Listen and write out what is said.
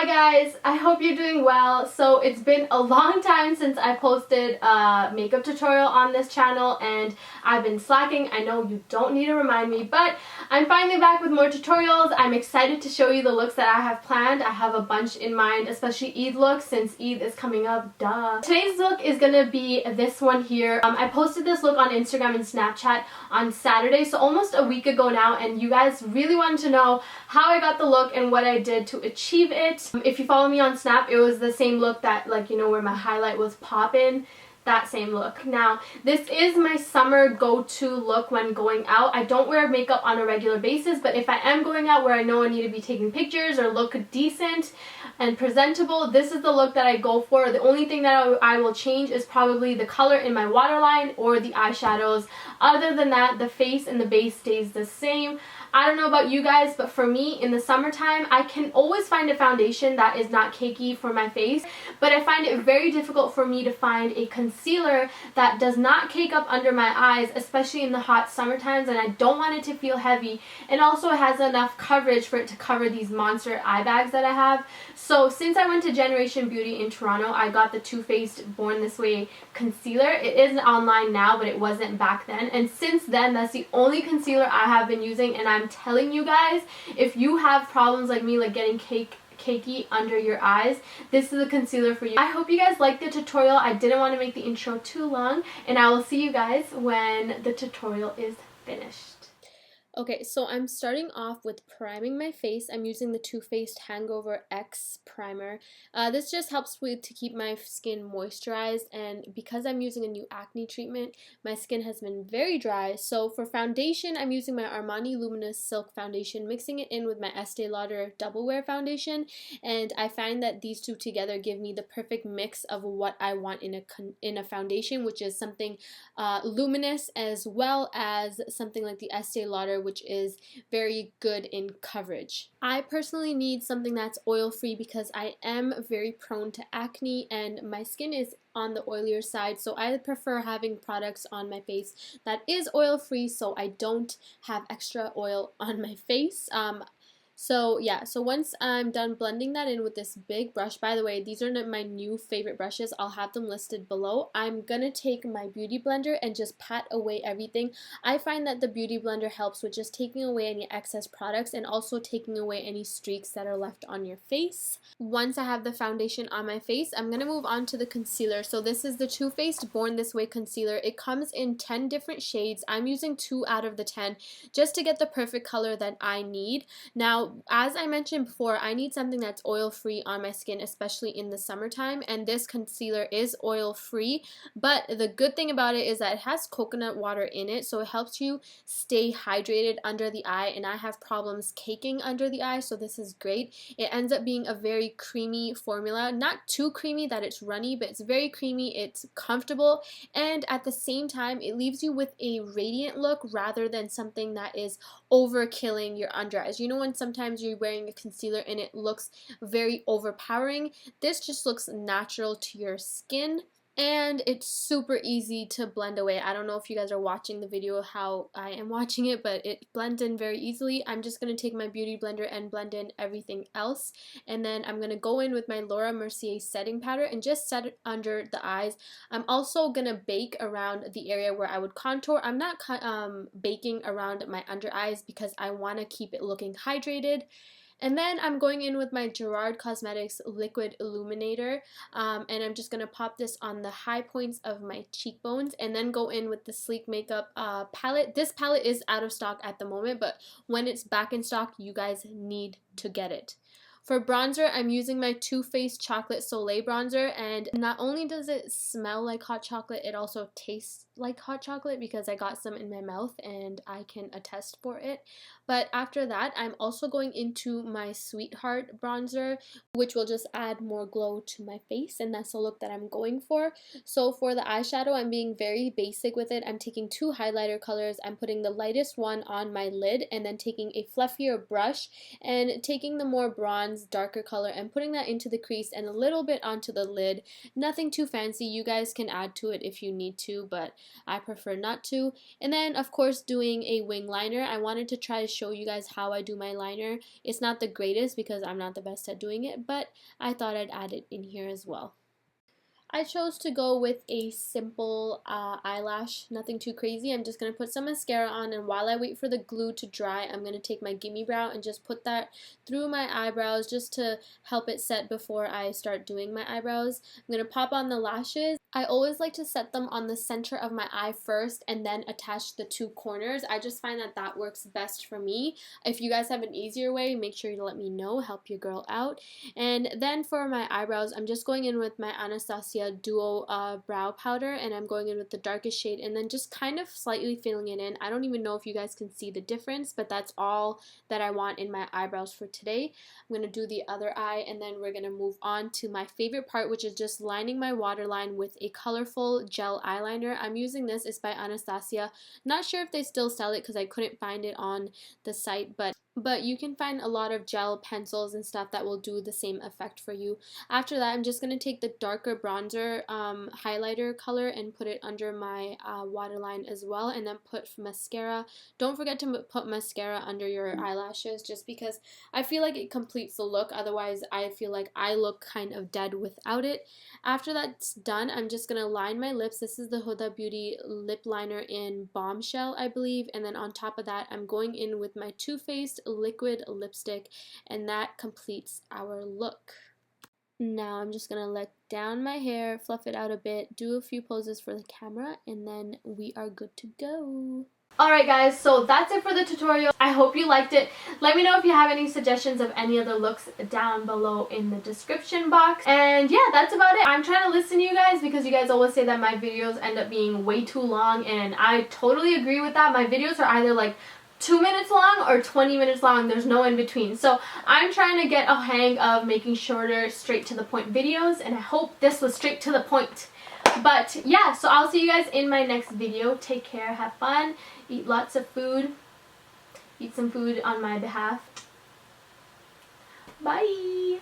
Hi guys, I hope you're doing well. So it's been a long time since I posted a makeup tutorial on this channel and I've been slacking. I know you don't need to remind me, but I'm finally back with more tutorials. I'm excited to show you the looks that I have planned. I have a bunch in mind, especially Eid looks since Eid is coming up, duh. Today's look is gonna be this one here. I posted this look on Instagram and Snapchat on Saturday, so almost a week ago now, and you guys really wanted to know how I got the look and what I did to achieve it. If you follow me on Snap, it was the same look that, like, you know, where my highlight was popping. That same look. Now, this is my summer go-to look when going out. I don't wear makeup on a regular basis, but if I am going out where I know I need to be taking pictures or look decent and presentable, this is the look that I go for. The only thing that I will change is probably the color in my waterline or the eyeshadows. Other than that, the face and the base stays the same. I don't know about you guys, but for me, in the summertime, I can always find a foundation that is not cakey for my face, but I find it very difficult for me to find a concealer that does not cake up under my eyes, especially in the hot summer times, and I don't want it to feel heavy, and also it has enough coverage for it to cover these monster eye bags that I have. So since I went to Generation Beauty in Toronto, I got the Too Faced Born This Way concealer. It is online now, but it wasn't back then, and since then, that's the only concealer I have been using, and I'm telling you guys, if you have problems like me, like getting cakey under your eyes, this is a concealer for you. I hope you guys liked the tutorial. I didn't want to make the intro too long, and I will see you guys when the tutorial is finished. Okay, so I'm starting off with priming my face. I'm using the Too Faced hangoverX primer. This just helps to keep my skin moisturized, and because I'm using a new acne treatment, my skin has been very dry. So for foundation, I'm using my Armani Luminous Silk Foundation, mixing it in with my Estee Lauder Double Wear Foundation, and I find that these two together give me the perfect mix of what I want in a foundation, which is something luminous as well as something like the Estee Lauder, which is very good in coverage. I personally need something that's oil-free because I am very prone to acne and my skin is on the oilier side, so I prefer having products on my face that is oil-free so I don't have extra oil on my face. So yeah, so once I'm done blending that in with this big brush, by the way, these are my new favorite brushes. I'll have them listed below. I'm gonna take my beauty blender and just pat away everything. I find that the beauty blender helps with just taking away any excess products and also taking away any streaks that are left on your face. Once I have the foundation on my face, I'm gonna move on to the concealer. So this is the Too Faced Born This Way concealer. It comes in 10 different shades. I'm using 2 out of the 10 just to get the perfect color that I need. Now, as I mentioned before, I need something that's oil-free on my skin, especially in the summertime, and this concealer is oil-free, but the good thing about it is that it has coconut water in it, so it helps you stay hydrated under the eye, and I have problems caking under the eye, so this is great. It ends up being a very creamy formula, not too creamy that it's runny, but it's very creamy, it's comfortable, and at the same time, it leaves you with a radiant look rather than something that is overkilling your under eyes. You know when sometimes you're wearing a concealer and it looks very overpowering? This just looks natural to your skin. And it's super easy to blend away. I don't know if you guys are watching the video how I am watching it, but it blends in very easily. I'm just going to take my beauty blender and blend in everything else. And then I'm going to go in with my Laura Mercier setting powder and just set it under the eyes. I'm also going to bake around the area where I would contour. I'm not baking around my under eyes because I want to keep it looking hydrated. And then I'm going in with my Gerard Cosmetics Liquid Illuminator, and I'm just going to pop this on the high points of my cheekbones, and then go in with the Sleek Makeup palette. This palette is out of stock at the moment, but when it's back in stock, you guys need to get it. For bronzer, I'm using my Too Faced Chocolate Soleil bronzer, and not only does it smell like hot chocolate, it also tastes like hot chocolate because I got some in my mouth and I can attest for it. But after that, I'm also going into my Sweetheart bronzer, which will just add more glow to my face, and that's the look that I'm going for. So for the eyeshadow, I'm being very basic with it. I'm taking 2 highlighter colors. I'm putting the lightest one on my lid and then taking a fluffier brush and taking the more bronze, darker color and putting that into the crease and a little bit onto the lid. Nothing too fancy. You guys can add to it if you need to, but I prefer not to. And then of course doing a wing liner. I wanted to try to show you guys how I do my liner. It's not the greatest because I'm not the best at doing it, but I thought I'd add it in here as well. I chose to go with a simple eyelash, nothing too crazy. I'm just going to put some mascara on, and while I wait for the glue to dry, I'm going to take my Gimme Brow and just put that through my eyebrows just to help it set before I start doing my eyebrows. I'm going to pop on the lashes. I always like to set them on the center of my eye first and then attach the two corners. I just find that that works best for me. If you guys have an easier way, make sure you let me know, help your girl out. And then for my eyebrows, I'm just going in with my Anastasia Duo brow powder, and I'm going in with the darkest shade and then just kind of slightly filling it in. I don't even know if you guys can see the difference, but that's all that I want in my eyebrows for today. I'm going to do the other eye, and then we're going to move on to my favorite part, which is just lining my waterline with a colorful gel eyeliner. I'm using this, it's by Anastasia. Not sure if they still sell it because I couldn't find it on the site, but you can find a lot of gel pencils and stuff that will do the same effect for you. After that, I'm just going to take the darker bronzer highlighter color and put it under my waterline as well, and then put mascara. Don't forget to put mascara under your eyelashes just because I feel like it completes the look. Otherwise, I feel like I look kind of dead without it. After that's done, I'm just going to line my lips. This is the Huda Beauty lip liner in Bombshell, I believe, and then on top of that, I'm going in with my Toofaced liquid lipstick, and that completes our look. Now I'm just gonna let down my hair, fluff it out a bit, do a few poses for the camera, and then we are good to go. Alright guys, so that's it for the tutorial. I hope you liked it. Let me know if you have any suggestions of any other looks down below in the description box. And yeah, that's about it. I'm trying to listen to you guys because you guys always say that my videos end up being way too long, and I totally agree with that. My videos are either like 2 minutes long or 20 minutes long. There's no in between. So I'm trying to get a hang of making shorter, straight to the point videos, and I hope this was straight to the point. But yeah, so I'll see you guys in my next video. Take care, have fun, eat lots of food, eat some food on my behalf. Bye!